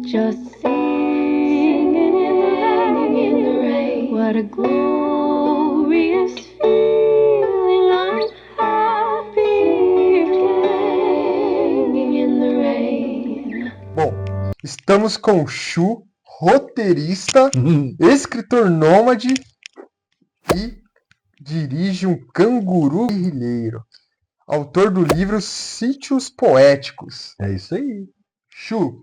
Just singing in the rain. What a glorious feeling. I'm happy playing in the rain. Bom, estamos com o Shu, roteirista, escritor nômade e dirige um canguru guerrilheiro. Autor do livro Sítios Poéticos. É isso aí. Shu,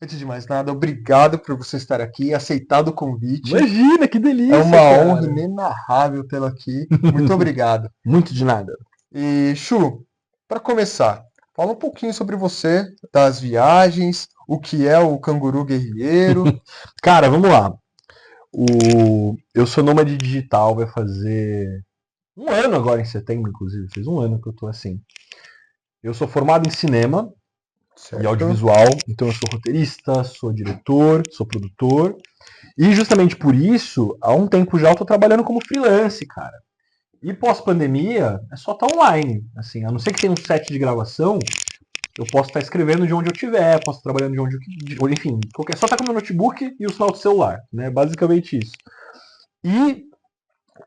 antes de mais nada, obrigado por você estar aqui, aceitado o convite. Imagina, que delícia, É uma cara. honra inenarrável tê-lo aqui. Muito obrigado. Muito de nada. E, Shu, para começar, fala um pouquinho sobre você, das viagens, o que é o canguru guerrilheiro. Cara, vamos lá. Eu sou nômade digital, vai fazer um ano agora em setembro, inclusive. Fez um ano que eu tô assim. Eu sou formado em cinema e audiovisual, então eu sou roteirista, sou diretor, sou produtor. E justamente por isso, há um tempo já eu tô trabalhando como freelance, cara. E pós-pandemia, é só estar online. Assim, a não ser que tenha um set de gravação, eu posso estar escrevendo de onde eu estiver, posso estar trabalhando de onde eu... Enfim, só estar com o meu notebook e o sinal do celular, né? Basicamente isso. E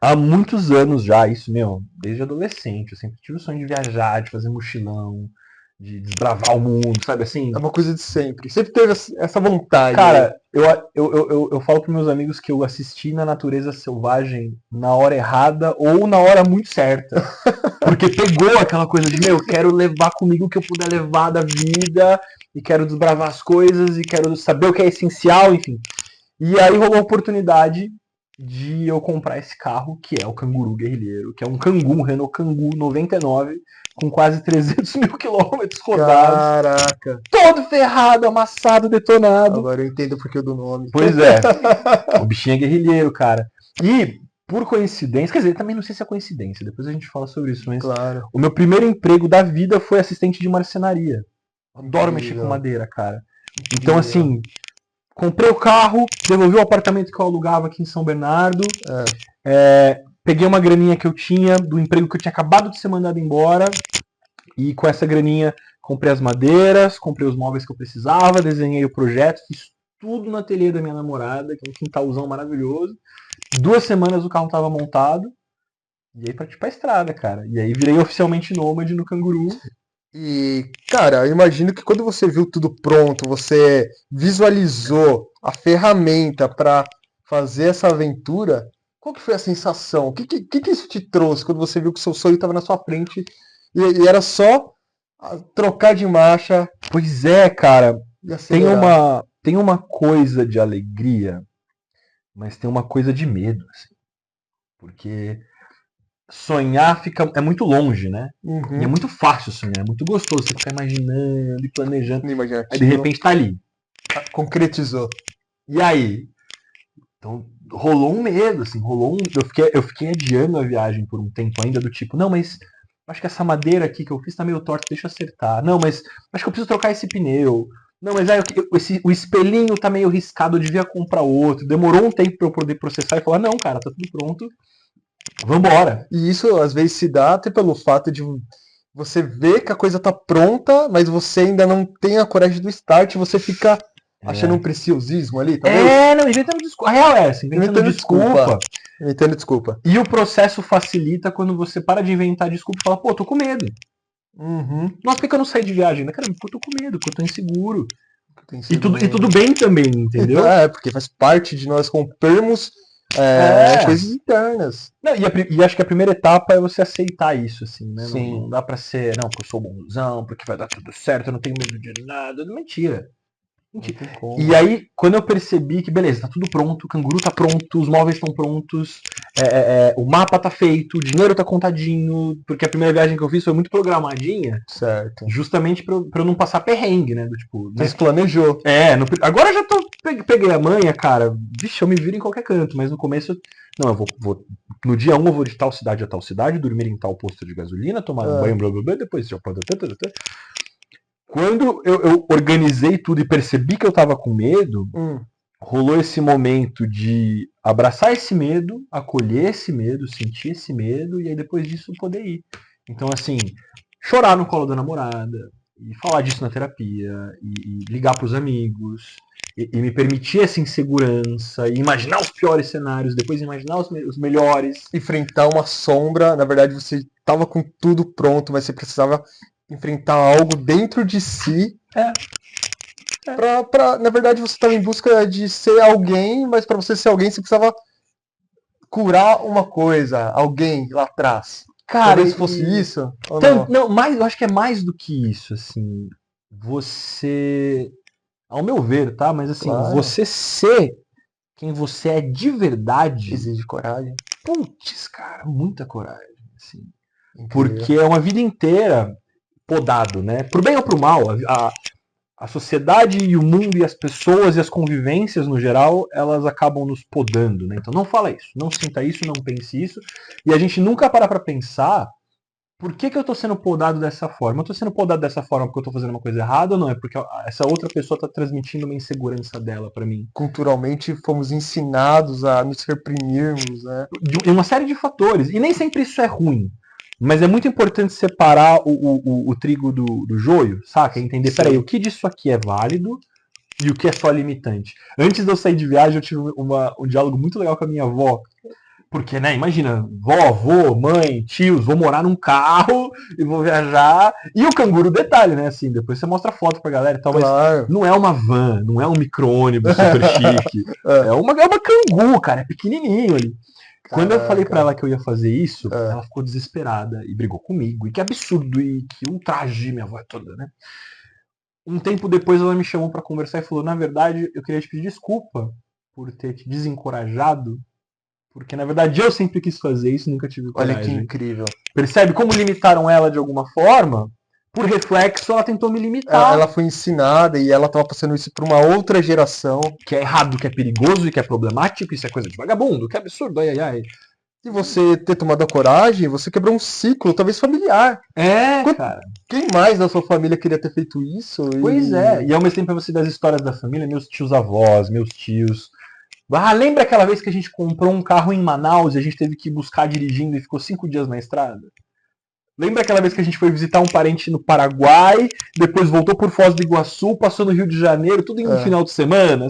há muitos anos já, isso, desde adolescente, eu sempre tive o sonho de viajar, de fazer mochilão, de desbravar o mundo, sabe assim? É uma coisa de sempre. Sempre teve essa vontade. Cara, eu falo para meus amigos que eu assisti na natureza selvagem na hora errada ou na hora muito certa. Porque pegou aquela coisa de, quero levar comigo o que eu puder levar da vida, e quero desbravar as coisas, e quero saber o que é essencial, enfim. E aí rolou a oportunidade de eu comprar esse carro, que é o Canguru Guerrilheiro, que é um Kangoo, um Renault Kangoo 99, com quase 300 mil quilômetros rodados. Caraca. Todo ferrado, amassado, detonado. Agora eu entendo o porquê do nome. Pois é. O bichinho é guerrilheiro, cara. E, por coincidência, quer dizer, também não sei se é coincidência, depois a gente fala sobre isso, mas Claro. o meu primeiro emprego da vida foi assistente de marcenaria. Adoro mexer com madeira, cara. Então, assim, comprei o carro, devolvi o apartamento que eu alugava aqui em São Bernardo, peguei uma graninha que eu tinha do emprego que eu tinha acabado de ser mandado embora, e com essa graninha comprei as madeiras, comprei os móveis que eu precisava, desenhei o projeto, fiz tudo no ateliê da minha namorada, que é um quintalzão maravilhoso. 2 semanas o carro estava montado, e aí parti pra estrada, cara. E aí virei oficialmente nômade no Canguru. E, cara, eu imagino que quando você viu tudo pronto, você visualizou a ferramenta para fazer essa aventura, qual que foi a sensação? O que isso te trouxe quando você viu que o seu sonho estava na sua frente e era só trocar de marcha? Pois é, cara. E Tem uma coisa de alegria, mas tem uma coisa de medo, assim. Porque sonhar é muito longe, né? Uhum. E é muito fácil sonhar, é muito gostoso você ficar imaginando e planejando. Imaginativo. Aí de repente tá ali. Concretizou. E aí? Então rolou um medo, assim, eu fiquei adiando a viagem por um tempo ainda, do tipo, não, mas acho que essa madeira aqui que eu fiz tá meio torta, deixa eu acertar. Não, mas acho que eu preciso trocar esse pneu. Não, mas o espelhinho tá meio riscado, eu devia comprar outro. Demorou um tempo pra eu poder processar e falar, não, cara, tá tudo pronto. Vambora. E isso às vezes se dá até pelo fato de você ver que a coisa tá pronta, mas você ainda não tem a coragem do start, você fica achando um preciosismo ali, talvez? Não, inventando desculpa. A real é essa, inventando desculpa. Inventando desculpa. E o processo facilita quando você para de inventar desculpa e fala, pô, tô com medo. Uhum. Nossa, por que eu não saí de viagem ainda? Cara, porque eu tô com medo, porque eu tô inseguro. Tem E sido- tudo bem também, entendeu? Porque faz parte de nós rompermos coisas internas. Não, e acho que a primeira etapa é você aceitar isso, assim, né? Sim. Não dá pra ser, não, porque eu sou bonzão, porque vai dar tudo certo, eu não tenho medo de nada. Mentira. Não tem como. E aí, quando eu percebi que, beleza, tá tudo pronto, o canguru tá pronto, os móveis estão prontos, o mapa tá feito, o dinheiro tá contadinho, porque a primeira viagem que eu fiz foi muito programadinha, Certo. justamente pra eu não passar perrengue, né? Do tipo, Mas planejou. agora eu já peguei a manha, cara, vixe, eu me viro em qualquer canto, mas no começo, não, eu vou no dia 1 eu vou de tal cidade a tal cidade, dormir em tal posto de gasolina, tomar um banho, blá blá blá, depois já pode. Quando eu organizei tudo e percebi que eu tava com medo, rolou esse momento de abraçar esse medo, acolher esse medo, sentir esse medo, e aí depois disso poder ir. Então, assim, chorar no colo da namorada, e falar disso na terapia, e ligar pros amigos, e me permitir essa insegurança, e imaginar os piores cenários, depois imaginar os melhores. Enfrentar uma sombra, na verdade você estava com tudo pronto, mas você precisava enfrentar algo dentro de si. Na verdade você estava em busca de ser alguém, mas para você ser alguém você precisava curar uma coisa, alguém lá atrás. Cara, Talvez fosse isso? Ou não? não, mais, eu acho que é mais do que isso, assim. Você, ao meu ver, tá? Mas assim, Claro. você ser quem você é de verdade, Exige coragem. putz, cara, muita coragem, assim. Incrível. Porque é uma vida inteira podado, né? Pro bem ou pro mal, a sociedade e o mundo e as pessoas e as convivências no geral, elas acabam nos podando, né? Então não fala isso, não sinta isso, não pense isso. E a gente nunca para pra pensar por que eu tô sendo podado dessa forma. Eu tô sendo podado dessa forma porque eu tô fazendo uma coisa errada ou não? É porque essa outra pessoa tá transmitindo uma insegurança dela pra mim. Culturalmente fomos ensinados a nos reprimirmos, né? De uma série de fatores. E nem sempre isso é ruim. Mas é muito importante separar o trigo do joio, saca? Entender, Sim. peraí, o que disso aqui é válido e o que é só limitante. Antes de eu sair de viagem, eu tive um diálogo muito legal com a minha avó. Porque, né, imagina, vó, avô, mãe, tios, vou morar num carro e vou viajar. E o canguru, detalhe, né, assim, depois você mostra foto pra galera e tal, Claro. mas não é uma van, não é um micro-ônibus super chique. É uma canguru, cara, é pequenininho ali. Quando eu falei pra ela que eu ia fazer isso, ela ficou desesperada e brigou comigo. E que absurdo, e que ultraje minha avó toda, né? Um tempo depois ela me chamou pra conversar e falou, na verdade, eu queria te pedir desculpa por ter te desencorajado, porque na verdade eu sempre quis fazer isso, nunca tive coragem. Olha que incrível. Percebe como limitaram ela de alguma forma? Por reflexo, ela tentou me limitar. Ela foi ensinada e ela estava passando isso para uma outra geração. Que é errado, que é perigoso e que é problemático, isso é coisa de vagabundo, que absurdo, ai, ai, ai. E você ter tomado a coragem, você quebrou um ciclo, talvez familiar. Cara. Quem mais da sua família queria ter feito isso? Pois é. E ao mesmo tempo você das histórias da família, meus tios avós, meus tios. Ah, lembra aquela vez que a gente comprou um carro em Manaus e a gente teve que buscar dirigindo e ficou 5 dias na estrada? Lembra aquela vez que a gente foi visitar um parente no Paraguai, depois voltou por Foz do Iguaçu, passou no Rio de Janeiro, tudo em um final de semana?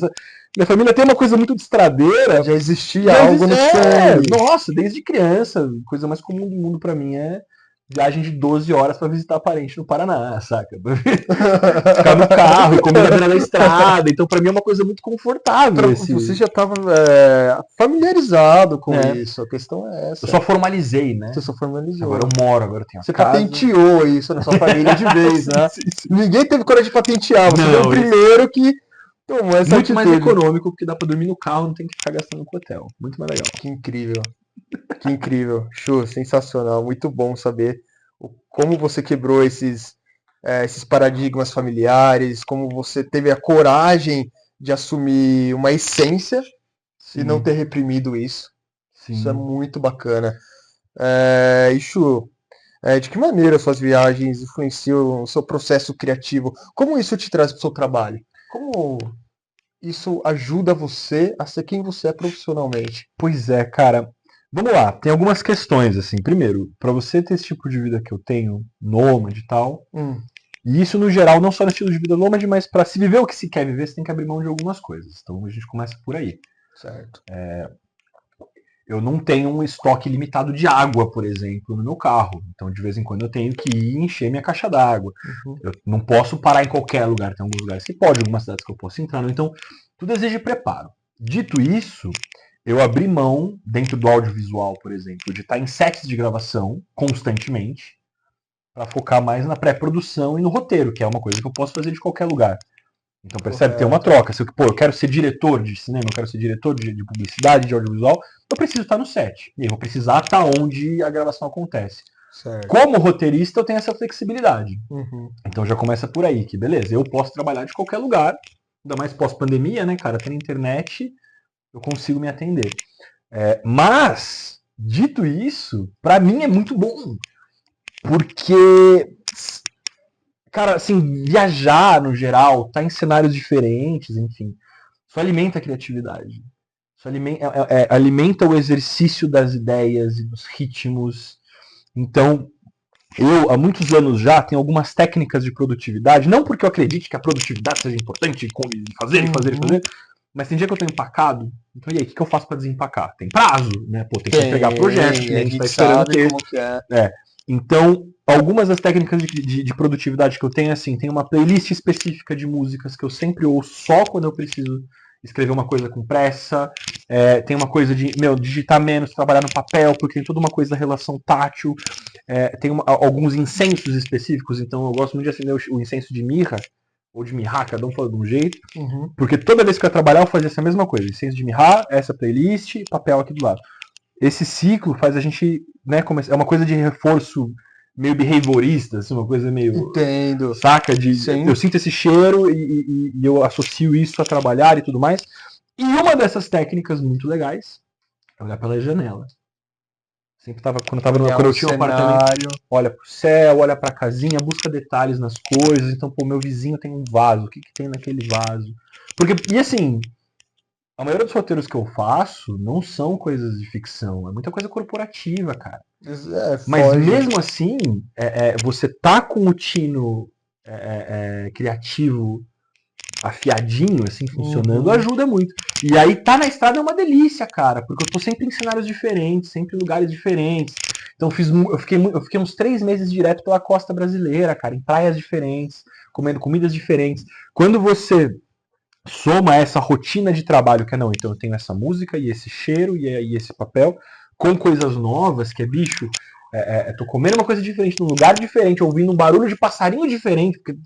Minha família tem uma coisa muito de estradeira. Já existia algo no sangue. Nossa, desde criança, coisa mais comum do mundo pra mim é viagem de 12 horas pra visitar parente no Paraná, saca? Ficar no carro e comer na beira da estrada. Então pra mim é uma coisa muito confortável. Você já estava familiarizado com isso, a questão é essa. Eu só formalizei, né? Você só formalizou. Agora eu moro, agora eu tenho a Você casa. patenteou isso na sua família de vez, né? Sim. Ninguém teve coragem de patentear, você Não, foi o primeiro que tomou essa muito mais atitude. econômico, porque dá pra dormir no carro, não tem que ficar gastando com hotel. Muito mais legal. Que incrível. Que incrível. Chu, sensacional. Muito bom saber como você quebrou esses paradigmas familiares, como você teve a coragem de assumir uma essência e não ter reprimido isso. Sim. Isso é muito bacana. E Chu, de que maneira suas viagens influenciam o seu processo criativo? Como isso te traz para o seu trabalho? Como isso ajuda você a ser quem você é profissionalmente? Pois é, cara. Vamos lá, tem algumas questões, assim. Primeiro, para você ter esse tipo de vida que eu tenho, nômade e tal, e isso no geral, não só no estilo de vida nômade, mas para se viver o que se quer viver, você tem que abrir mão de algumas coisas. Então a gente começa por aí. Certo. Eu não tenho um estoque limitado de água, por exemplo, no meu carro. Então, de vez em quando, eu tenho que ir encher minha caixa d'água. Eu não posso parar em qualquer lugar. Tem alguns lugares que pode, algumas cidades que eu posso entrar. Então, tudo exige preparo. Dito isso, eu abri mão, dentro do audiovisual, por exemplo, de estar em sets de gravação constantemente, para focar mais na pré-produção e no roteiro, que é uma coisa que eu posso fazer de qualquer lugar. Então, percebe? Tem uma troca. Se eu quero ser diretor de cinema, eu quero ser diretor de publicidade, de audiovisual, eu preciso estar no set. E eu vou precisar estar onde a gravação acontece. Certo. Como roteirista, eu tenho essa flexibilidade. Então já começa por aí, que beleza, eu posso trabalhar de qualquer lugar, ainda mais pós-pandemia, né, cara? Tem internet, eu consigo me atender. Mas, dito isso, pra mim é muito bom. Porque, cara, assim, viajar no geral, tá em cenários diferentes, enfim, isso alimenta a criatividade. Isso alimenta o exercício das ideias e dos ritmos. Então, eu, há muitos anos já, tenho algumas técnicas de produtividade, não porque eu acredite que a produtividade seja importante, fazer, mas tem dia que eu tô empacado, então e aí, o que eu faço para desempacar? Tem prazo, né? Pô, tem que entregar projeto, o A cliente gente tá esperando o sabe texto. como que é. Então, algumas das técnicas de produtividade que eu tenho, assim, tem uma playlist específica de músicas que eu sempre ouço só quando eu preciso escrever uma coisa com pressa. Tem uma coisa de, digitar menos, trabalhar no papel, porque tem toda uma coisa da relação tátil. Tem alguns incensos específicos, então eu gosto muito de acender o incenso de mirra, ou de mirra, cada um fala de um jeito, Uhum. porque toda vez que eu ia trabalhar eu fazia essa mesma coisa, incenso de mirra, essa playlist, papel aqui do lado. Esse ciclo faz a gente, né, é uma coisa de reforço meio behaviorista, assim, uma coisa meio, Entendo. saca? Sim. Eu sinto esse cheiro e eu associo isso a trabalhar e tudo mais. E uma dessas técnicas muito legais é olhar pela janela. Sempre tava, quando eu tinha um apartamento, olha pro céu, olha pra casinha, busca detalhes nas coisas. Então, pô, meu vizinho tem um vaso, o que tem naquele vaso? Porque, e assim, a maioria dos roteiros que eu faço não são coisas de ficção, é muita coisa corporativa, cara. Mas Foge. mesmo assim, você tá com o tino criativo afiadinho, assim, funcionando, ajuda muito. E aí tá na estrada é uma delícia, cara, porque eu tô sempre em cenários diferentes, sempre em lugares diferentes. Então eu fiquei uns 3 meses direto pela costa brasileira, cara, em praias diferentes, comendo comidas diferentes. Quando você soma essa rotina de trabalho, que é não, então eu tenho essa música e esse cheiro e esse papel, com coisas novas, que é bicho, tô comendo uma coisa diferente, num lugar diferente, ouvindo um barulho de passarinho diferente, porque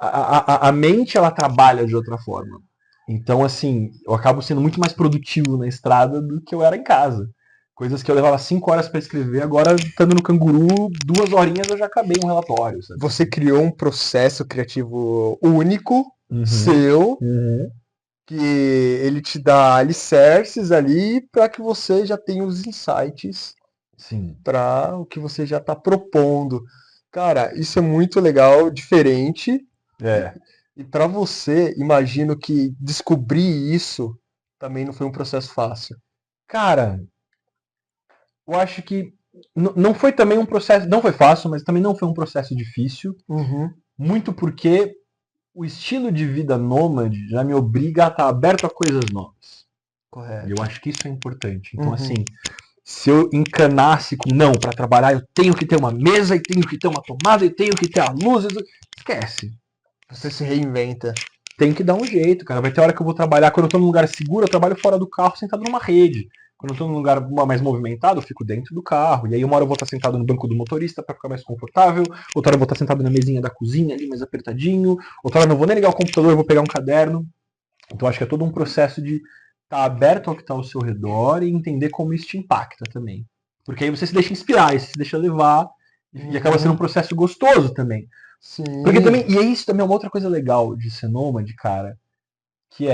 a mente ela trabalha de outra forma. Então, assim, eu acabo sendo muito mais produtivo na estrada do que eu era em casa. Coisas que eu levava 5 horas para escrever, agora, estando no Canguru, 2 horinhas eu já acabei um relatório. Sabe? Você criou um processo criativo único, seu, que ele te dá alicerces ali para que você já tenha os insights para o que você já está propondo. Cara, isso é muito legal, diferente. E para você, imagino que descobrir isso também não foi um processo fácil. Cara, eu acho que não foi também um processo, não foi fácil, mas também não foi um processo difícil, muito porque o estilo de vida nômade já me obriga a estar aberto a coisas novas. Correto. E eu acho que isso é importante. Então, assim, se eu encanasse com não, para trabalhar eu tenho que ter uma mesa, e tenho que ter uma tomada, e tenho que ter a luz, esquece. Você se reinventa. Tem que dar um jeito, cara. Vai ter hora que eu vou trabalhar, quando eu tô num lugar seguro, eu trabalho fora do carro, sentado numa rede. Quando eu tô num lugar mais movimentado, eu fico dentro do carro. E aí uma hora eu vou estar sentado no banco do motorista para ficar mais confortável. Outra hora eu vou estar sentado na mesinha da cozinha ali, mais apertadinho. Outra hora eu não vou nem ligar o computador, eu vou pegar um caderno. Então acho que é todo um processo de estar aberto ao que está ao seu redor e entender como isso te impacta também. Porque aí você se deixa inspirar, você se deixa levar e acaba sendo um processo gostoso também. Sim. Porque também, e isso também é uma outra coisa legal de ser nômade, cara, que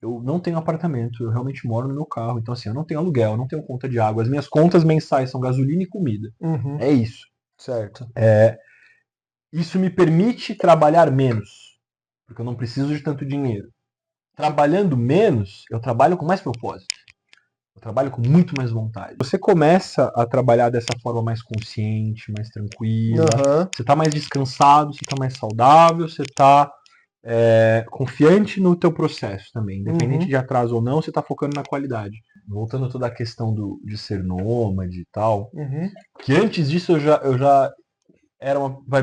eu não tenho apartamento, eu realmente moro no meu carro, então assim, eu não tenho aluguel, eu não tenho conta de água, as minhas contas mensais são gasolina e comida. É isso. Certo. Isso me permite trabalhar menos, porque eu não preciso de tanto dinheiro. Trabalhando menos, eu trabalho com mais propósito. Eu trabalho com muito mais vontade. Você começa a trabalhar dessa forma mais consciente, mais tranquila. Você está mais descansado, você está mais saudável, você está confiante no teu processo também. Independente de atraso ou não, você está focando na qualidade. Voltando a toda a questão de ser nômade e tal, que antes disso eu já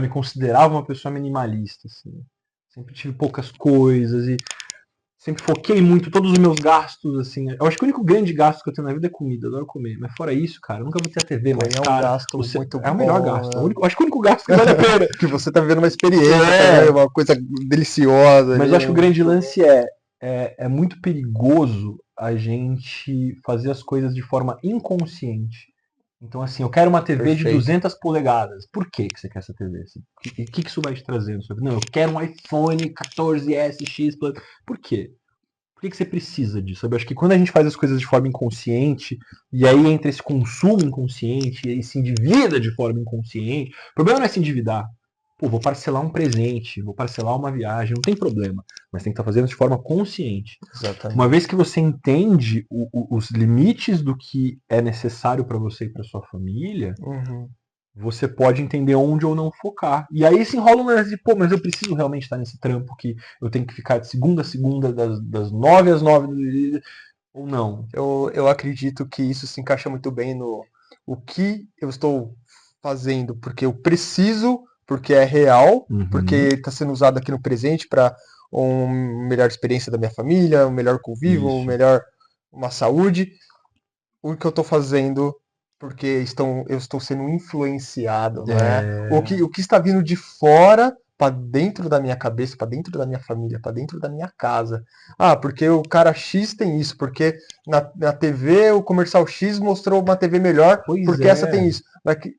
me considerava uma pessoa minimalista. Assim. Sempre tive poucas coisas e sempre foquei muito todos os meus gastos, assim. Eu acho que o único grande gasto que eu tenho na vida é comida, eu adoro comer. Mas fora isso, cara, eu nunca vou ter a TV mais cara. É um gasto muito é o melhor bom, gasto. Eu acho que o único gasto que vale a pena. Que você tá vivendo uma experiência também, uma coisa deliciosa. Mas eu acho que o grande lance é muito perigoso a gente fazer as coisas de forma inconsciente. Então, assim, eu quero uma TV de 200 polegadas. Por que você quer essa TV? Assim? O que isso vai te trazer? Não, eu quero um iPhone 14S X Plus. Por quê? Por que você precisa disso? Sabe? Eu acho que quando a gente faz as coisas de forma inconsciente, e aí entra esse consumo inconsciente, e aí se endivida de forma inconsciente, o problema não é se endividar. Pô, vou parcelar um presente, vou parcelar uma viagem, não tem problema. Mas tem que estar fazendo de forma consciente. Exatamente. Uma vez que você entende os limites do que é necessário para você e para sua família, você pode entender onde ou não focar. E aí se enrola um lance de, pô, mas eu preciso realmente estar nesse trampo que eu tenho que ficar de segunda a segunda, das 9 às 9 do dia, ou não. Eu acredito que isso se encaixa muito bem no o que eu estou fazendo, porque eu preciso, porque é real, porque Uhum. está sendo usado aqui no presente para uma melhor experiência da minha família, um melhor convívio, Isso. uma saúde. O que eu estou fazendo porque eu estou sendo influenciado, não é? É... O que está vindo de fora para dentro da minha cabeça, para dentro da minha família, para dentro da minha casa. Ah, porque o cara X tem isso, porque na TV o comercial X mostrou uma TV melhor, Pois porque essa tem é. isso.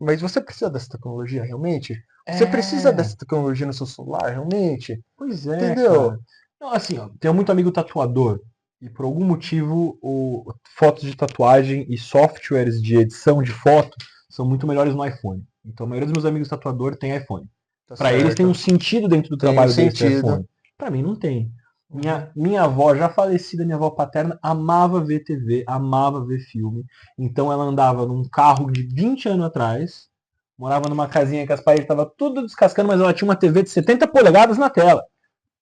Mas você precisa dessa tecnologia realmente? Você precisa É. dessa tecnologia no seu celular realmente? Pois é, Entendeu? cara. Não, assim, ó, tenho muito amigo tatuador e por algum motivo fotos de tatuagem e softwares de edição de foto são muito melhores no iPhone. Então a maioria dos meus amigos tatuador tem iPhone. Tá Para eles tem um certo. sentido dentro do Tem um trabalho deles ter sentido. iPhone. Para mim não tem. Uhum. Minha avó, já falecida, minha avó paterna, amava ver TV, amava ver filme. Então ela andava num carro de 20 anos atrás, morava numa casinha que as paredes estavam tudo descascando, mas ela tinha uma TV de 70 polegadas na tela.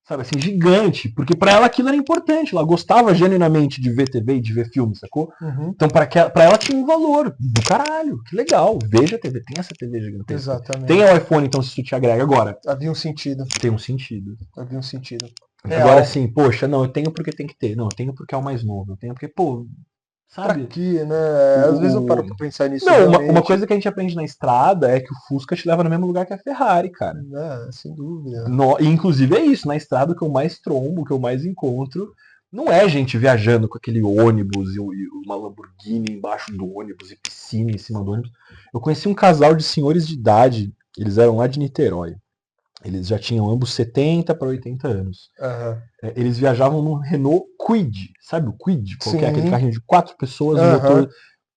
Sabe assim, gigante. Porque pra ela aquilo era importante. Ela gostava genuinamente de ver TV e de ver filme, sacou? Uhum. Então pra ela tinha um valor do caralho. Que legal. Veja a TV. Tem essa TV gigantesca. Tem o Exatamente. iPhone, então, se isso te agrega. Agora, Havia um sentido. tem um sentido. Havia um sentido. Agora, Real. assim, poxa, não, eu tenho porque tem que ter. Não, eu tenho porque é o mais novo. Eu tenho porque, pô, Pra sabe? quê, né? Às vezes eu paro O... pra pensar nisso Não, uma realmente. coisa que a gente aprende na estrada é que o Fusca te leva no mesmo lugar que a Ferrari, cara. Né? Sem dúvida. No, e inclusive é isso, na estrada o que eu mais trombo, o que eu mais encontro, não é gente viajando com aquele ônibus e uma Lamborghini embaixo do ônibus e piscina em cima do ônibus. Eu conheci um casal de senhores de idade, eles eram lá de Niterói. Eles já tinham ambos 70 para 80 anos. Aham. Eles viajavam num Renault Kwid, sabe o Kwid? Qualquer aquele Sim. carrinho de 4 pessoas, o motor. Aham.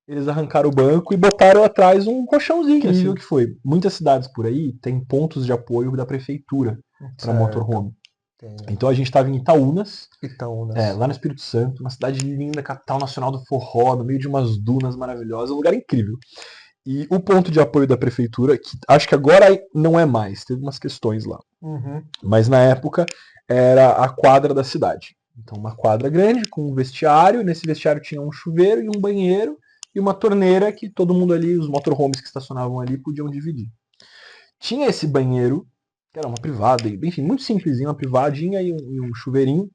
Eles arrancaram o banco e botaram atrás um colchãozinho, assim, o Incrível. que foi. Muitas cidades por aí têm pontos de apoio da prefeitura para Certo. motorhome. Tem. Então a gente estava em Itaúnas, Itaúnas. lá no Espírito Santo, uma cidade linda, capital nacional do forró, no meio de umas dunas maravilhosas, um lugar incrível. E o ponto de apoio da prefeitura, que acho que agora não é mais, teve umas questões lá, Uhum. mas na época era a quadra da cidade. Então uma quadra grande com um vestiário, nesse vestiário tinha um chuveiro e um banheiro e uma torneira que todo mundo ali, os motorhomes que estacionavam ali, podiam dividir. Tinha esse banheiro, que era uma privada, enfim, muito simplesinho, uma privadinha e um chuveirinho,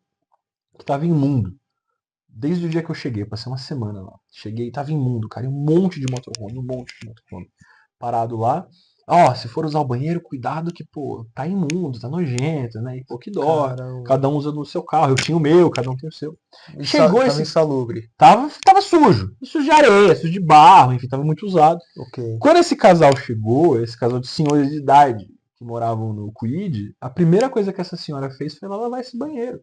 que tava imundo. Desde o dia que eu cheguei, eu passei uma semana lá. Cheguei e tava imundo, cara. E um monte de motorhome, um monte de motorhome. Parado lá. Ó, se for usar o banheiro, cuidado que, pô, tá imundo, tá nojento, né? E, pô, que dó. Caramba. Cada um usa no seu carro. Eu tinha o meu, cada um tem o seu. Chegou Tava esse. insalubre. Tava sujo. Sujo de areia, sujo de barro, enfim, tava muito usado. Ok. Quando esse casal chegou, esse casal de senhores de idade que moravam no Quid, a primeira coisa que essa senhora fez foi lá lavar esse banheiro.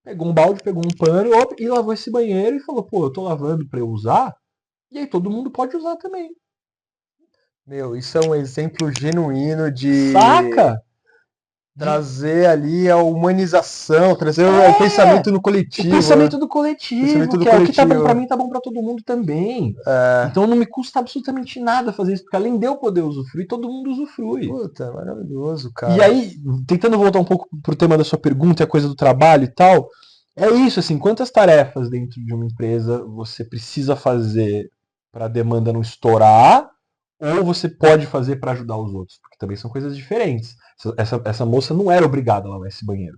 Pegou um balde, pegou um pano e lavou esse banheiro e falou, pô, eu tô lavando pra eu usar, e aí todo mundo pode usar também. Meu, isso é um exemplo genuíno de Saca? De, trazer ali a humanização, trazer o é! pensamento no O coletivo, né? pensamento do coletivo, Pensamento do que é o que tá bom pra coletivo. mim, tá bom pra todo mundo também. É, Então não me custa absolutamente nada fazer isso, porque além de eu poder usufruir, todo mundo usufrui. puta, maravilhoso, E cara. aí, tentando voltar um pouco pro tema da sua pergunta, a coisa do trabalho e tal, é isso, assim, quantas tarefas dentro de uma empresa você precisa fazer para a demanda não estourar, ou você pode fazer para ajudar os outros? Porque também são coisas diferentes. Essa moça não era obrigada a lavar esse banheiro.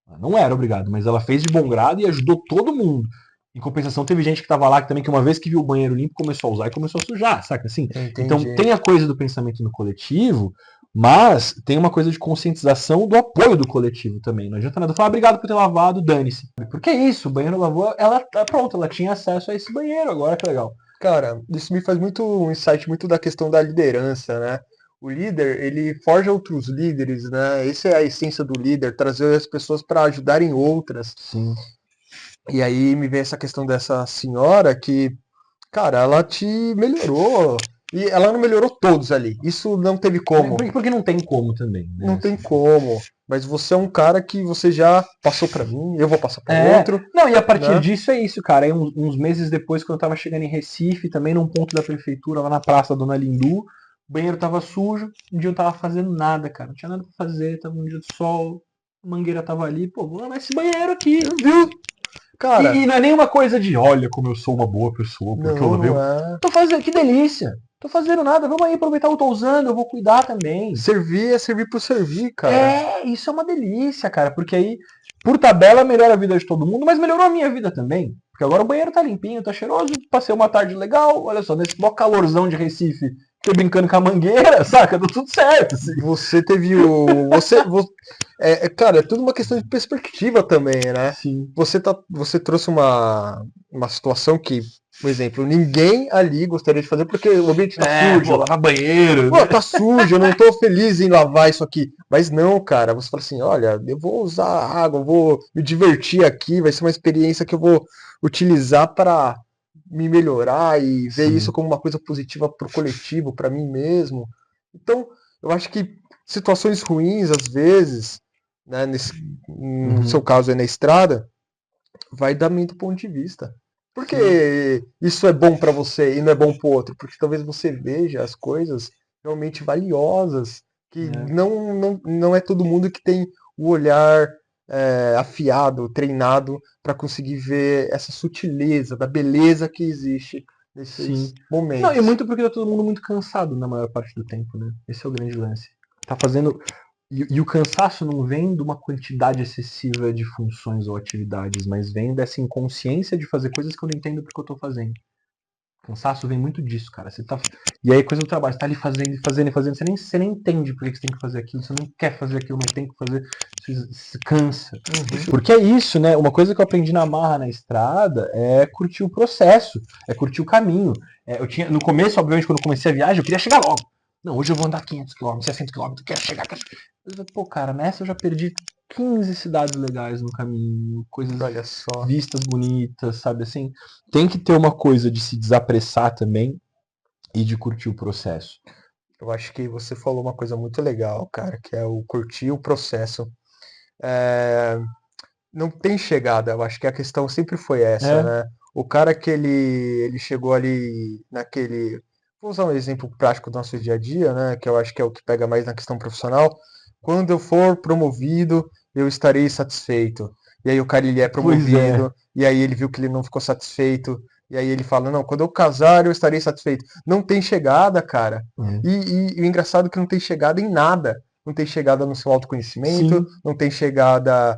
Ela não era obrigada, mas ela fez de bom grado e ajudou todo mundo. Em compensação, teve gente que estava lá que também, que uma vez que viu o banheiro limpo, começou a usar e começou a sujar, saca assim? Então Entendi. tem a coisa do pensamento no coletivo, mas tem uma coisa de conscientização do apoio do coletivo também. Não adianta nada falar, obrigado por ter lavado, dane-se. Porque é isso, o banheiro lavou, ela tá pronto, ela tinha acesso a esse banheiro, agora que legal. Cara, isso me faz muito um insight muito da questão da liderança, né? O líder, ele forja outros líderes, né? Essa é a essência do líder, trazer as pessoas para ajudarem outras. Sim. E aí me vem essa questão dessa senhora que, cara, ela te melhorou. E ela não melhorou todos ali. Isso não teve como. Porque não tem como também, né? Não tem Assim. como. Mas você é um cara que você já passou para mim, eu vou passar para É, outro, não, e a partir né? disso é isso, cara. Aí uns meses depois, quando eu tava chegando em Recife, também num ponto da prefeitura, lá na Praça Dona Lindu, O banheiro tava sujo, um dia eu não tava fazendo nada, cara. Não tinha nada pra fazer, tava um dia de sol, a mangueira tava ali, pô, vou lavar esse banheiro aqui. Viu? Cara, E não é nenhuma coisa de, olha como eu sou uma boa pessoa, porque eu não, lavei. não é. Tô fazendo, que delícia! Tô fazendo nada, vamos aí aproveitar o que eu tô usando, eu vou cuidar também. Servir é servir por servir, cara. É, isso é uma delícia, cara, porque aí, por tabela, melhora a vida de todo mundo, mas melhorou a minha vida também. Porque agora o banheiro tá limpinho, tá cheiroso, passei uma tarde legal, olha só, nesse mó calorzão de Recife, fiquei brincando com a mangueira, saca? Deu tudo certo, assim. Você teve o. Cara, é tudo uma questão de perspectiva também, né? Sim. Você trouxe uma situação que, por exemplo, ninguém ali gostaria de fazer porque o ambiente tá É, pô, sujo. lavar banheiro, Pô, né? tá sujo, eu não tô feliz em lavar isso aqui. Mas não, cara, você fala assim, olha, eu vou usar a água, eu vou me divertir aqui, vai ser uma experiência que eu vou utilizar para me melhorar e ver isso Sim. como uma coisa positiva pro coletivo, para mim mesmo. Então, eu acho que situações ruins, às vezes, né, no seu Uhum. caso é na estrada, vai dar muito ponto de vista. Sim. Porque isso é bom para você e não é bom para o outro, porque talvez você veja as coisas realmente valiosas, que É. não é todo mundo que tem o olhar afiado, treinado para conseguir ver essa sutileza da beleza que existe nesses Sim. Não, e momentos. muito porque tá todo mundo muito cansado na maior parte do tempo, né? Esse é o grande lance. Tá fazendo. E o cansaço não vem de uma quantidade excessiva de funções ou atividades, mas vem dessa inconsciência de fazer coisas que eu não entendo porque eu tô fazendo. O cansaço vem muito disso, cara. Você tá. E aí, coisa do trabalho, você tá ali fazendo, fazendo, fazendo. Você nem entende por que você tem que fazer aquilo, você não quer fazer aquilo, mas tem que fazer. Você se cansa. Uhum. Porque é isso, né? Uma coisa que eu aprendi na marra na estrada é curtir o processo, é curtir o caminho. Eu tinha, no começo, obviamente, quando eu comecei a viagem, eu queria chegar logo. Não, hoje eu vou andar 500 km, 600 km, quero chegar. Pô, cara, nessa eu já perdi 15 cidades legais no caminho, coisas, Olha só. vistas bonitas, sabe assim? Tem que ter uma coisa de se desapressar também e de curtir o processo. Eu acho que você falou uma coisa muito legal, cara, que é o curtir o processo. É, não tem chegada, eu acho que a questão sempre foi essa, É, né? O cara que ele chegou ali naquele. Vou usar um exemplo prático do nosso dia a dia, né? Que eu acho que é o que pega mais na questão profissional. Quando eu for promovido, eu estarei satisfeito. E aí o cara ele é pois é. promovido, e aí ele viu que ele não ficou satisfeito, e aí ele fala, não, quando eu casar eu estarei satisfeito. Não tem chegada, cara. É. E o engraçado é que não tem chegada em nada. Não tem chegada no seu autoconhecimento, Sim, não tem chegada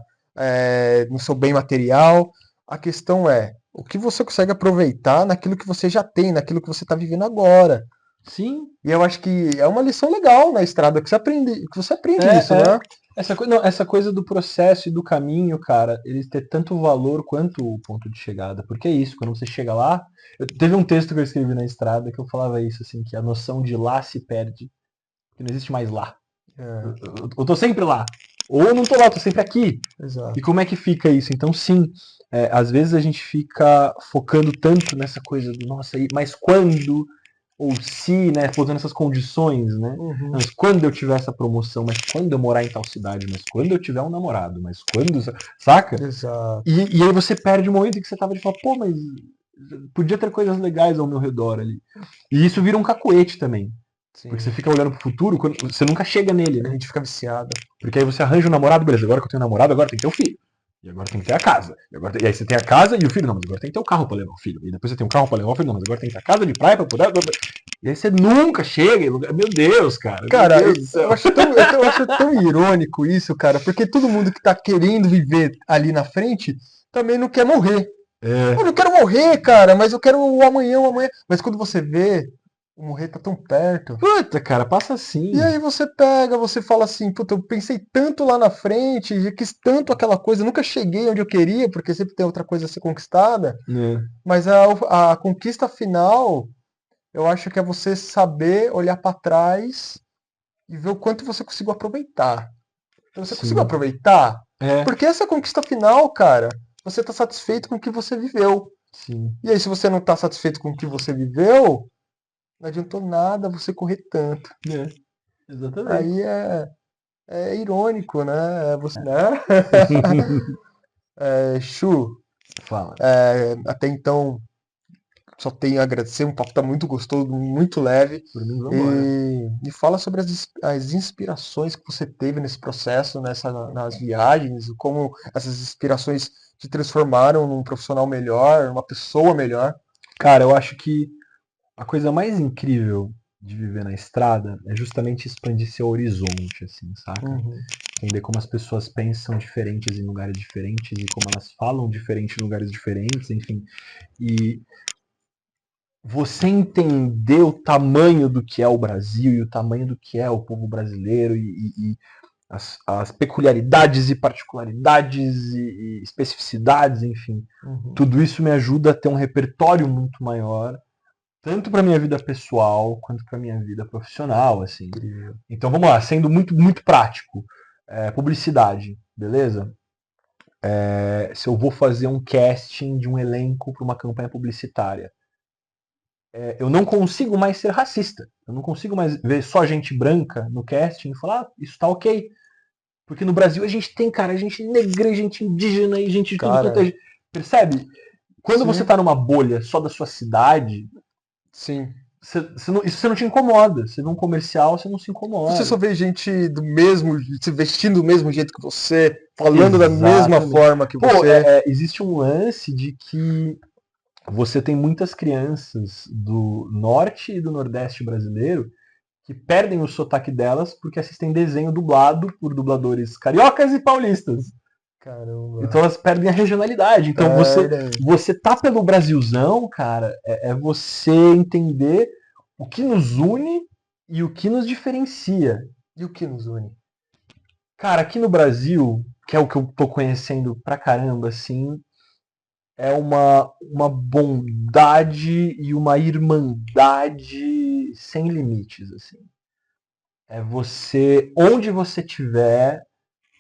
no seu bem material. A questão é o que você consegue aproveitar naquilo que você já tem, naquilo que você está vivendo agora. sim. E eu acho que é uma lição legal na estrada que você aprende isso, É, né? é. Essa coisa do processo e do caminho, cara, eles ter tanto valor quanto o ponto de chegada. Porque é isso, quando você chega lá. Teve um texto que eu escrevi na estrada que eu falava isso, assim, que a noção de lá se perde. Que não existe mais lá. É, Eu tô sempre lá. Ou eu não tô lá, eu tô sempre aqui. E exato. como é que fica isso? Então, sim, às vezes a gente fica focando tanto nessa coisa do nossa, mas quando, ou se, né, botando essas condições, né? Uhum, Mas quando eu tiver essa promoção, mas quando eu morar em tal cidade, mas quando eu tiver um namorado, mas quando, saca? exato. E aí você perde o momento em que você tava de falar, pô, mas podia ter coisas legais ao meu redor ali. E isso vira um cacuete também. Porque você Sim. fica olhando pro futuro, você nunca chega nele, A né? gente fica viciado. Porque aí você arranja um namorado, beleza, agora que eu tenho um namorado, agora tem que ter o filho. E agora tem que ter a casa. E aí você tem a casa e o filho, não, mas agora tem que ter o carro pra levar o filho. E depois você tem um carro pra levar o filho, não, mas agora tem que ter a casa de praia pra poder. E aí você nunca chega em lugar. Meu Deus, cara, meu Cara, Deus do eu céu. acho tão irônico isso, cara, porque todo mundo que tá querendo viver ali na frente também não quer morrer. Eu É. não quero morrer, cara, mas eu quero o amanhã. Mas quando você vê, o morrer tá tão perto. Puta, cara, passa E assim. aí você pega, você fala assim, puta, eu pensei tanto lá na frente, já quis tanto aquela coisa, nunca cheguei onde eu queria, porque sempre tem outra coisa a ser conquistada. Né? Mas a conquista final, eu acho que é você saber olhar para trás e ver o quanto você conseguiu aproveitar. Então, você conseguiu Sim. aproveitar? É. Porque essa conquista final, cara, você tá satisfeito com o que você viveu. Sim. E aí, se você não tá satisfeito com o que você viveu, não adiantou nada você correr tanto. É. Exatamente. Aí é irônico, né? Né? Chu, Fala. até então só tenho a agradecer. O papo tá muito gostoso, muito leve. Por mim, vambora. E fala sobre as inspirações que você teve nesse processo, nas viagens, como essas inspirações te transformaram num profissional melhor, uma pessoa melhor. Cara, eu acho que a coisa mais incrível de viver na estrada é justamente expandir seu horizonte, assim, saca? Uhum. Entender como as pessoas pensam diferentes em lugares diferentes e como elas falam diferente em lugares diferentes, enfim. E você entender o tamanho do que é o Brasil e o tamanho do que é o povo brasileiro e as peculiaridades e particularidades e especificidades, enfim. Uhum. Tudo isso me ajuda a ter um repertório muito maior, tanto para minha vida pessoal quanto para minha vida profissional, assim. Incrível. Então vamos lá, sendo muito muito prático, publicidade, beleza? Se eu vou fazer um casting de um elenco para uma campanha publicitária, eu não consigo mais ser racista. Eu não consigo mais ver só gente branca no casting e falar, isso tá ok. Porque no Brasil a gente tem, cara, gente negra, gente indígena e gente de tudo Cara, quanto é. Percebe? Quando sim, você tá numa bolha só da sua cidade, sim. isso você não te incomoda. Você vê um comercial, você não se incomoda. Você só vê gente se vestindo do mesmo jeito que você, falando da mesma Exatamente. forma que Pô, você. existe um lance de que você tem muitas crianças do norte e do nordeste brasileiro que perdem o sotaque delas porque assistem desenho dublado por dubladores cariocas e paulistas. Caramba. Então elas perdem a regionalidade. Então Perdem. você tá pelo Brasilzão, cara, é você entender o que nos une e o que nos diferencia. E o que nos une? Cara, aqui no Brasil, que é o que eu tô conhecendo pra caramba, assim, é uma bondade e uma irmandade sem limites, assim. É você, onde você tiver,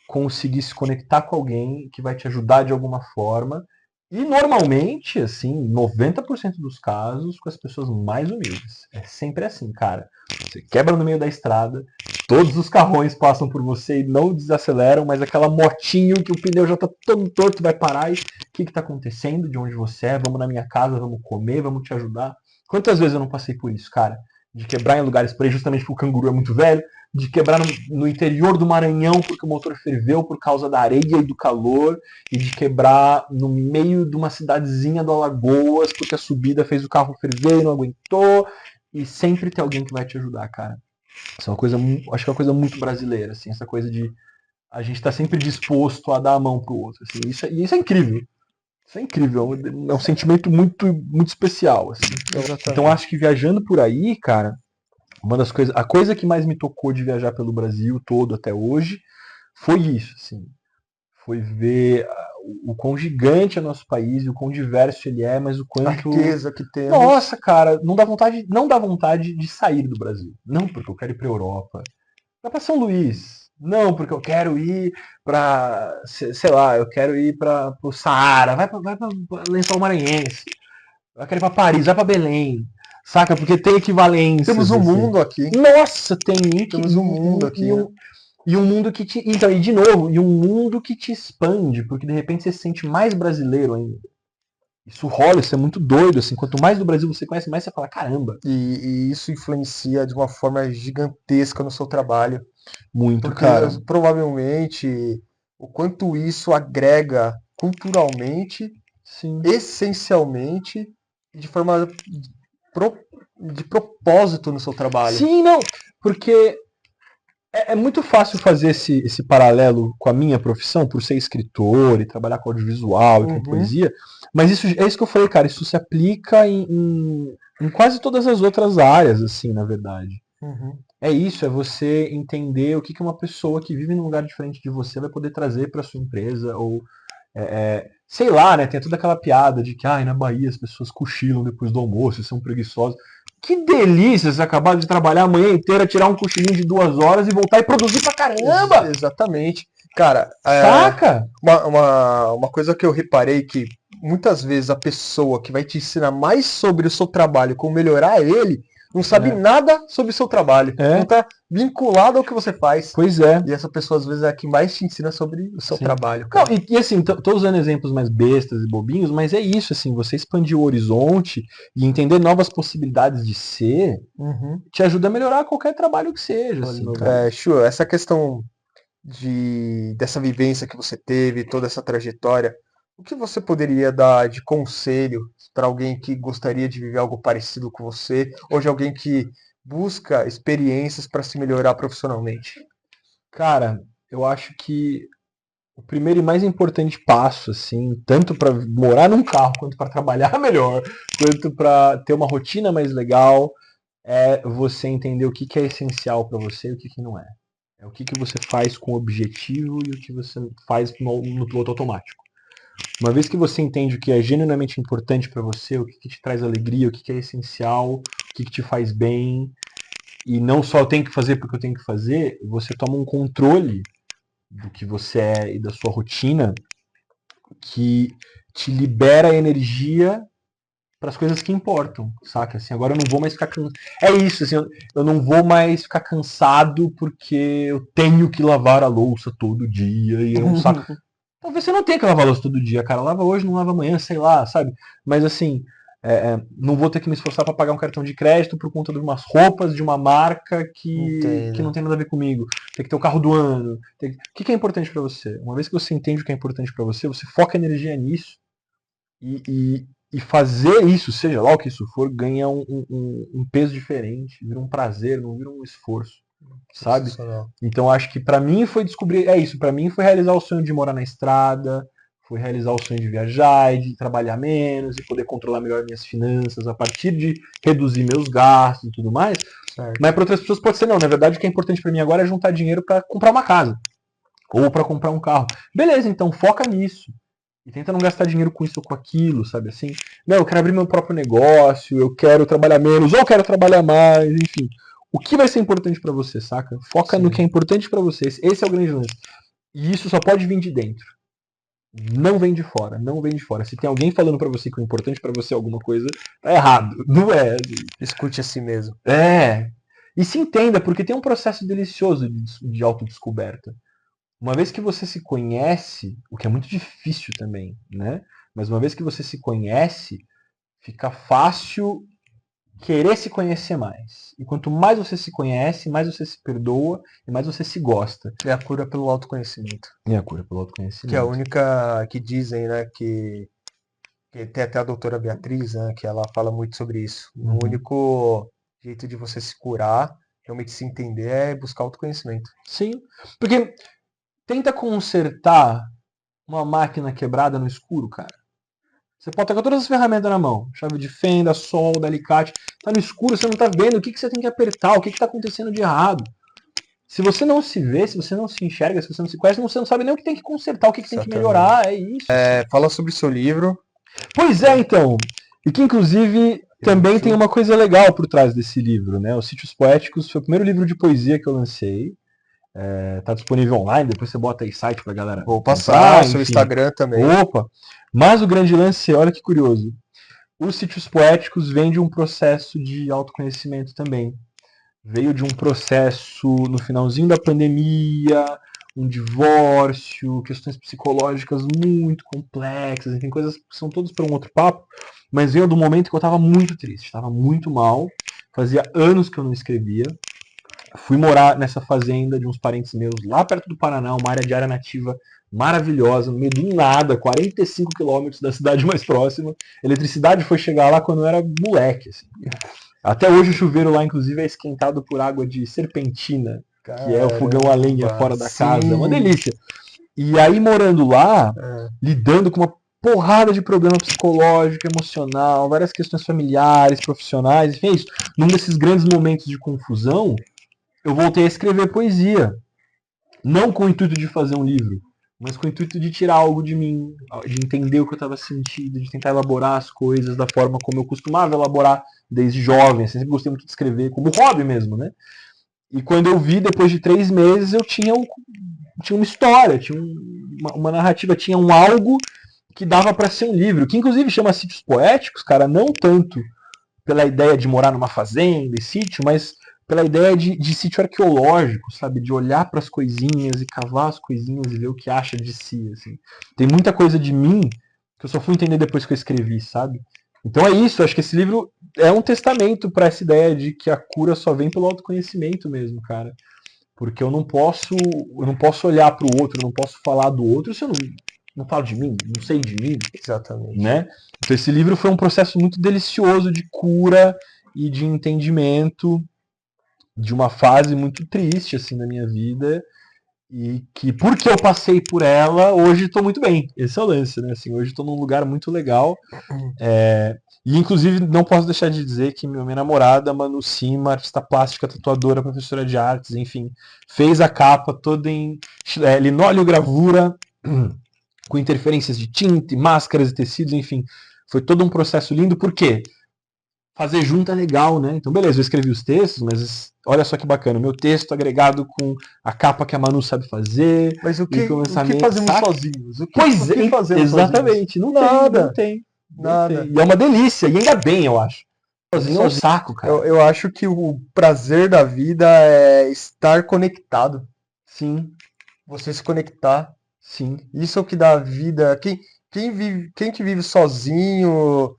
conseguir se conectar com alguém que vai te ajudar de alguma forma. E normalmente, assim, 90% dos casos, com as pessoas mais humildes. É sempre assim, cara. Você quebra no meio da estrada, todos os carrões passam por você e não desaceleram, mas aquela motinho que o pneu já tá todo torto vai parar e o que tá acontecendo? De onde você é? Vamos na minha casa, vamos comer, vamos te ajudar. Quantas vezes eu não passei por isso, cara? De quebrar em lugares por aí justamente porque o canguru é muito velho, de quebrar no interior do Maranhão porque o motor ferveu por causa da areia e do calor, e de quebrar no meio de uma cidadezinha do Alagoas porque a subida fez o carro ferver e não aguentou, e sempre tem alguém que vai te ajudar, cara. Isso é uma coisa, acho que é uma coisa muito brasileira, assim, essa coisa de a gente estar sempre disposto a dar a mão pro outro, assim, isso é incrível. Isso é incrível, é um sentimento muito, muito especial, assim. Então acho que viajando por aí, cara, a coisa que mais me tocou de viajar pelo Brasil todo até hoje foi isso, assim. Foi ver o quão gigante é nosso país, e o quão diverso ele é, mas o A quanto. riqueza que temos. Nossa, cara, não dá vontade de sair do Brasil. Não porque eu quero ir pra Europa. Vai pra São Luís. Não, porque eu quero ir pra, sei lá, eu quero ir pro Saara. Vai pra Lençol Maranhense. Eu quero ir pra Paris, vai pra Belém. Saca? Porque tem equivalências. Temos um assim. mundo aqui. Nossa, tem Temos um mundo aqui. Né? E um mundo que te. Então, e de novo, e um mundo que te expande, porque de repente você se sente mais brasileiro ainda. Isso rola, isso é muito doido, assim. Quanto mais do Brasil você conhece, mais você fala, caramba. E isso influencia de uma forma gigantesca no seu trabalho. Muito, Porque cara. provavelmente o quanto isso agrega culturalmente, Sim. essencialmente, de forma de propósito no seu trabalho. Sim, não. Porque é muito fácil fazer esse paralelo com a minha profissão, por ser escritor e trabalhar com audiovisual e com poesia, mas é isso que eu falei, cara, isso se aplica em quase todas as outras áreas, assim, na verdade. Uhum. É isso, é você entender o que uma pessoa que vive num lugar diferente de você vai poder trazer para sua empresa, ou sei lá, né? Tem toda aquela piada de que na Bahia as pessoas cochilam depois do almoço e são preguiçosas. Que delícia você acabar de trabalhar a manhã inteira, tirar um cochilinho de 2 horas e voltar e produzir pra caramba! Exatamente. Cara, Saca? Uma coisa que eu reparei que muitas vezes a pessoa que vai te ensinar mais sobre o seu trabalho, como melhorar ele, não sabe É. nada sobre o seu trabalho, É. não tá vinculado ao que você faz. Pois é. E essa pessoa, às vezes, é a que mais te ensina sobre o seu Sim. trabalho, Não, cara. e assim, tô usando exemplos mais bestas e bobinhos, mas é isso, assim, você expandir o horizonte e entender novas possibilidades de ser, Uhum. te ajuda a melhorar qualquer trabalho que seja, assim, cara. Chu, essa questão dessa vivência que você teve, toda essa trajetória, o que você poderia dar de conselho para alguém que gostaria de viver algo parecido com você, ou de alguém que busca experiências para se melhorar profissionalmente? Cara, eu acho que o primeiro e mais importante passo, assim, tanto para morar num carro, quanto para trabalhar melhor, quanto para ter uma rotina mais legal, é você entender o que que é essencial para você e o que que não é. É o que que você faz com objetivo e o que você faz no piloto automático. Uma vez que você entende o que é genuinamente importante para você, o que que te traz alegria, o que que é essencial, o que que te faz bem, e não só eu tenho que fazer porque eu tenho que fazer, você toma um controle do que você é e da sua rotina que te libera energia para as coisas que importam, saca? Assim, agora eu não vou mais ficar cansado. É isso, assim, eu não vou mais ficar cansado porque eu tenho que lavar a louça todo dia e é um saco. Talvez você não tenha que lavar a louça todo dia, cara. Lava hoje, não lava amanhã, sei lá, sabe? Mas assim, não vou ter que me esforçar para pagar um cartão de crédito por conta de umas roupas de uma marca que não tem nada a ver comigo. Tem que ter o carro do ano. O que é importante para você? Uma vez que você entende o que é importante para você, você foca energia nisso e fazer isso, seja lá o que isso for, ganha um peso diferente, vira um prazer, não vira um esforço, sabe? Sensacional. Então acho que pra mim foi descobrir, é isso, pra mim foi realizar o sonho de morar na estrada, foi realizar o sonho de viajar, de trabalhar menos, e poder controlar melhor minhas finanças, a partir de reduzir meus gastos e tudo mais. Certo. Mas para outras pessoas pode ser não, na verdade o que é importante pra mim agora é juntar dinheiro pra comprar uma casa, ou pra comprar um carro. Beleza, então foca nisso. E tenta não gastar dinheiro com isso ou com aquilo, sabe assim? Não, eu quero abrir meu próprio negócio, eu quero trabalhar menos, ou eu quero trabalhar mais, enfim. O que vai ser importante pra você, saca? Foca Sim. no que é importante pra você. Esse é o grande lance. E isso só pode vir de dentro. Não vem de fora, não vem de fora. Se tem alguém falando pra você que o importante pra você é alguma coisa, tá errado. Não é. Escute a si mesmo. É. E se entenda, porque tem um processo delicioso de autodescoberta. Uma vez que você se conhece, o que é muito difícil também, né? Mas uma vez que você se conhece, fica fácil querer se conhecer mais. E quanto mais você se conhece, mais você se perdoa e mais você se gosta. É a cura pelo autoconhecimento. E a cura pelo Que autoconhecimento. é a única que dizem, né, que tem até a doutora Beatriz, né, que ela fala muito sobre isso. Uhum. O único jeito de você se curar, realmente se entender, é buscar autoconhecimento. Sim. Porque tenta consertar uma máquina quebrada no escuro, cara. Você pode estar com todas as ferramentas na mão. Chave de fenda, solda, alicate. Tá no escuro, você não tá vendo o que você tem que apertar, o que tá acontecendo de errado. Se você não se vê, se você não se enxerga, se você não se conhece, você não sabe nem o que tem que consertar, o que tem que melhorar, é isso. Fala sobre o seu livro. Pois é, então. E que inclusive também tem uma coisa legal por trás desse livro, né? Os Sítios Poéticos foi o primeiro livro de poesia que eu lancei. Tá disponível online, depois você bota aí site pra galera. Vou passar, seu enfim. Instagram também. Opa! Mas o grande lance, olha que curioso. Os Sítios Poéticos vêm de um processo de autoconhecimento também. Veio de um processo no finalzinho da pandemia, um divórcio, questões psicológicas muito complexas, enfim, coisas que são todas para um outro papo, mas veio do momento que eu estava muito triste, estava muito mal, fazia anos que eu não escrevia. Fui morar nessa fazenda de uns parentes meus lá perto do Paraná, uma área de área nativa maravilhosa, no meio do nada, 45 quilômetros da cidade mais próxima. A eletricidade foi chegar lá quando eu era moleque. Assim. Até hoje o chuveiro lá, inclusive, é esquentado por água de serpentina, que é o fogão a lenha fora da casa. É uma delícia. E aí, morando lá, lidando com uma porrada de problema psicológico, emocional, várias questões familiares, profissionais, enfim, é isso. Num desses grandes momentos de confusão, eu voltei a escrever poesia. Não com o intuito de fazer um livro, mas com o intuito de tirar algo de mim, de entender o que eu estava sentindo, de tentar elaborar as coisas da forma como eu costumava elaborar desde jovem. Sempre gostei muito de escrever, como hobby mesmo, né? E quando eu vi, depois de 3 meses, eu tinha uma história, tinha uma narrativa, tinha um algo que dava para ser um livro, que inclusive chama Sítios Poéticos, cara, não tanto pela ideia de morar numa fazenda e sítio, mas pela ideia de sítio arqueológico, sabe? De olhar para as coisinhas e cavar as coisinhas e ver o que acha de si, assim. Tem muita coisa de mim que eu só fui entender depois que eu escrevi, sabe? Então é isso, acho que esse livro é um testamento para essa ideia de que a cura só vem pelo autoconhecimento mesmo, cara. Porque eu não posso olhar para o outro, eu não posso falar do outro se eu não falo de mim, não sei de mim, Exatamente. né? Então esse livro foi um processo muito delicioso de cura e de entendimento de uma fase muito triste assim na minha vida e que porque eu passei por ela hoje estou muito bem. Esse é o lance, né? Assim, hoje estou num lugar muito legal. E inclusive não posso deixar de dizer que minha namorada, Manu Cima, artista plástica, tatuadora, professora de artes, enfim, fez a capa toda em linóleo gravura, com interferências de tinta, máscaras e tecidos, enfim. Foi todo um processo lindo, por quê? Fazer junto é legal, né? Então, beleza, eu escrevi os textos, mas olha só que bacana, meu texto agregado com a capa que a Manu sabe fazer. Mas o e que, com o o que lançamento, fazemos saca? sozinhos? Pois O que é, fazemos exatamente. sozinhos? Não Nada, tem. nada. E é uma delícia, e ainda bem, eu acho. Sozinho é um saco, cara. Eu acho que o prazer da vida é estar conectado. Sim, Você se conectar. sim. Isso é o que dá vida. Quem que vive sozinho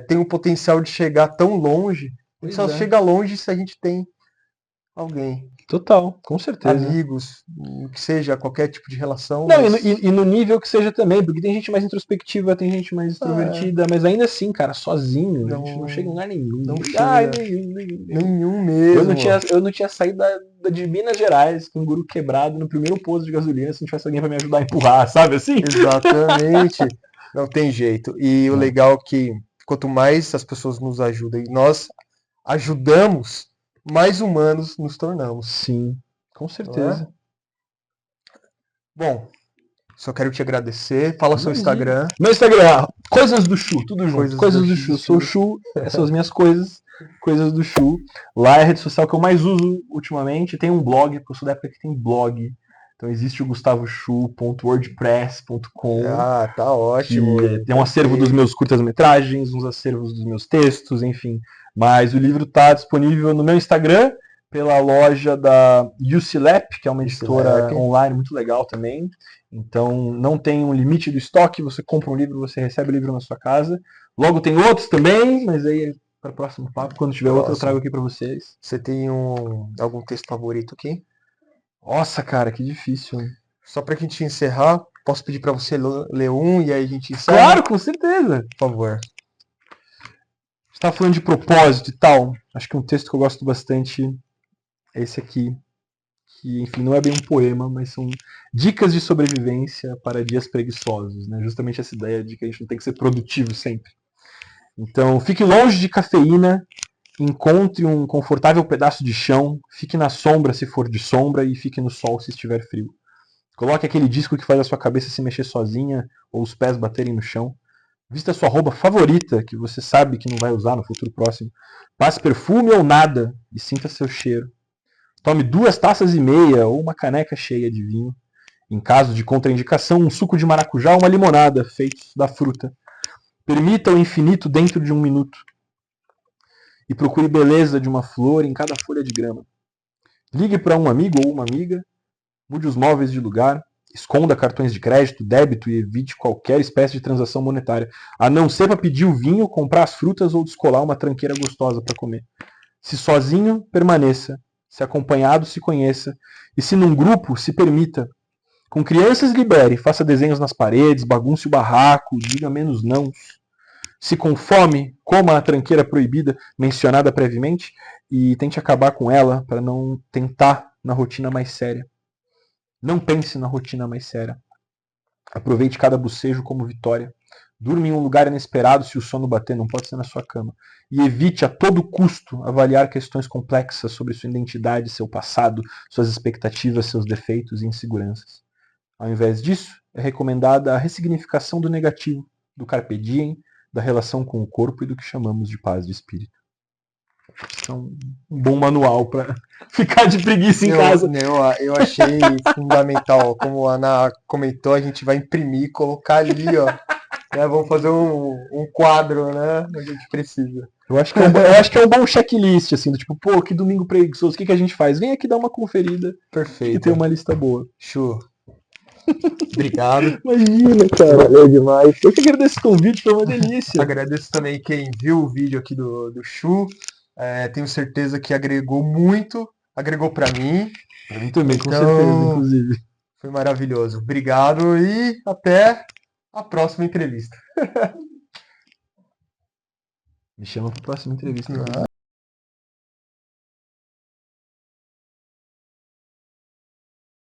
tem o potencial de chegar tão longe. A gente Pois só é. chega longe se a gente tem alguém, Total, com certeza. amigos, que seja qualquer tipo de relação. Não, Mas e no nível que seja também, porque tem gente mais introspectiva, tem gente mais extrovertida, mas ainda assim, cara, sozinho, a gente não chega em lugar nenhum. não Ai, chega. nenhum. Nenhum mesmo. Eu não tinha saído de Minas Gerais com um guru quebrado no primeiro posto de gasolina se não tivesse alguém pra me ajudar a empurrar, sabe assim? Exatamente. Não tem jeito. E o É. legal é que quanto mais as pessoas nos ajudam e nós ajudamos, mais humanos nos tornamos. Sim, com Não é? certeza. Bom, só quero te agradecer. Fala seu Imagina. Instagram. Meu Instagram, Coisas do Chu, tudo junto. Coisas Coisas do do Chu. Chu. Sou o Chu, essas são as minhas coisas. Coisas do Chu. Lá é a rede social que eu mais uso ultimamente. Tem um blog, porque eu sou da época que tem blog. Então existe o gustavochu.wordpress.com. Ah, tá ótimo. Que tem um acervo dos meus curtas-metragens, uns acervos dos meus textos, enfim. Mas o livro está disponível no meu Instagram, pela loja da UCLAP, que é uma editora UCLAP. online muito legal também. Então não tem um limite do estoque, você compra um livro, você recebe o livro na sua casa. Logo tem outros também, mas aí é para o próximo papo. Quando tiver outro eu trago aqui para vocês. Você tem algum texto favorito aqui? Nossa, cara, que difícil. Só pra gente encerrar, posso pedir pra você ler um e aí a gente encerra? Claro, com certeza. Por favor. Você estava falando de propósito e tal. Acho que um texto que eu gosto bastante é esse aqui. Que, enfim, não é bem um poema, mas são dicas de sobrevivência para dias preguiçosos, né? Justamente essa ideia de que a gente não tem que ser produtivo sempre. Então, fique longe de cafeína, encontre um confortável pedaço de chão, fique na sombra se for de sombra e fique no sol se estiver frio. Coloque aquele disco que faz a sua cabeça se mexer sozinha ou os pés baterem no chão. Vista a sua roupa favorita, que você sabe que não vai usar no futuro próximo. Passe perfume ou nada e sinta seu cheiro. Tome 2 taças e meia ou uma caneca cheia de vinho. Em caso de contraindicação, um suco de maracujá ou uma limonada feitos da fruta. Permita o infinito dentro de 1 minuto. E procure beleza de uma flor em cada folha de grama. Ligue para um amigo ou uma amiga. Mude os móveis de lugar. Esconda cartões de crédito, débito e evite qualquer espécie de transação monetária. A não ser para pedir o vinho, comprar as frutas ou descolar uma tranqueira gostosa para comer. Se sozinho, permaneça. Se acompanhado, se conheça. E se num grupo, se permita. Com crianças, libere. Faça desenhos nas paredes, bagunce o barraco, diga menos nãos. Se com fome, coma a tranqueira proibida mencionada previamente e tente acabar com ela para não tentar na rotina mais séria. Não pense na rotina mais séria. Aproveite cada bocejo como vitória. Durma em um lugar inesperado se o sono bater, não pode ser na sua cama. E evite a todo custo avaliar questões complexas sobre sua identidade, seu passado, suas expectativas, seus defeitos e inseguranças. Ao invés disso, é recomendada a ressignificação do negativo, do carpe diem, da relação com o corpo e do que chamamos de paz de espírito. Isso é um bom manual para ficar de preguiça em casa. Eu achei fundamental. Como a Ana comentou, a gente vai imprimir e colocar ali, ó. Vamos fazer um quadro, né? A gente precisa. Eu acho que é um bom checklist, assim, do tipo, pô, que domingo preguiçoso, o que a gente faz? Vem aqui dar uma conferida que Perfeito. tem uma lista boa. Show. Obrigado. Imagina, cara, valeu demais. Eu que agradeço o convite, foi uma delícia. Agradeço também quem viu o vídeo aqui do Chu. Tenho certeza que agregou muito, agregou para mim. Pra mim também, com Então, certeza, inclusive. Foi maravilhoso. Obrigado e até a próxima entrevista. Me chama pra próxima entrevista.